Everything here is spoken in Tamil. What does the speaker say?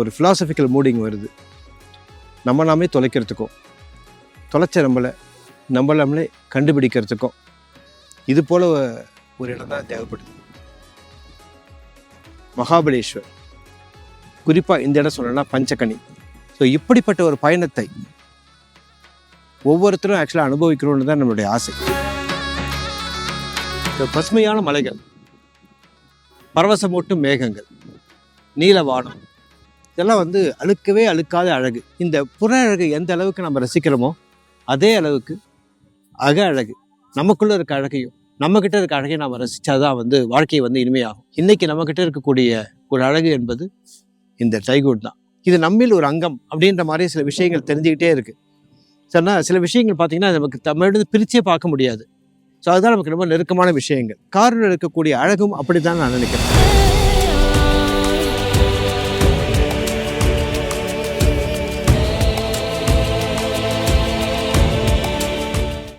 ஒரு ஃபிலாசபிக்கல் மூடிங் வருது. நம்ம நாமே தொலைக்கிறதுக்கும் தொலைச்ச நம்மளே கண்டுபிடிக்கிறதுக்கும் இது போல் ஒரு இடம் தான் தேவைப்படுது. மகாபலேஸ்வர் குறிப்பாக இந்த இடம் சொல்லணும்னா பஞ்சகனி. ஸோ இப்படிப்பட்ட ஒரு பயணத்தை ஒவ்வொருத்தரும் ஆக்சுவலாக அனுபவிக்கணும்னு தான் நம்மளுடைய ஆசை. இந்த பசுமையான மலைகள், பரவசமூட்டும் மேகங்கள், நீலவானம், இதெல்லாம் அழுக்கவே அழுக்காத அழகு. இந்த புற அழகு எந்த அளவுக்கு நம்ம ரசிக்கிறோமோ அதே அளவுக்கு அக அழகு, நமக்குள்ளே இருக்க அழகையும் நம்மக்கிட்ட இருக்க அழகையும் நம்ம ரசித்தாதான் வாழ்க்கையை இனிமையாகும். இன்றைக்கி நம்மக்கிட்ட இருக்கக்கூடிய ஒரு அழகு என்பது இந்த ட்ரைவுட் தான். இது நம்மில் ஒரு அங்கம் அப்படின்ற மாதிரி சில விஷயங்கள் தெரிஞ்சுக்கிட்டே இருக்குது. சொன்னால் சில விஷயங்கள் பார்த்திங்கன்னா நமக்கு தமிழ்ந்து பிரிச்சே பார்க்க முடியாது. ஸோ அதுதான் நமக்கு ரொம்ப நெருக்கமான விஷயங்கள். காரில் இருக்கக்கூடிய அழகும் அப்படி தான் நான் நினைக்கிறேன்.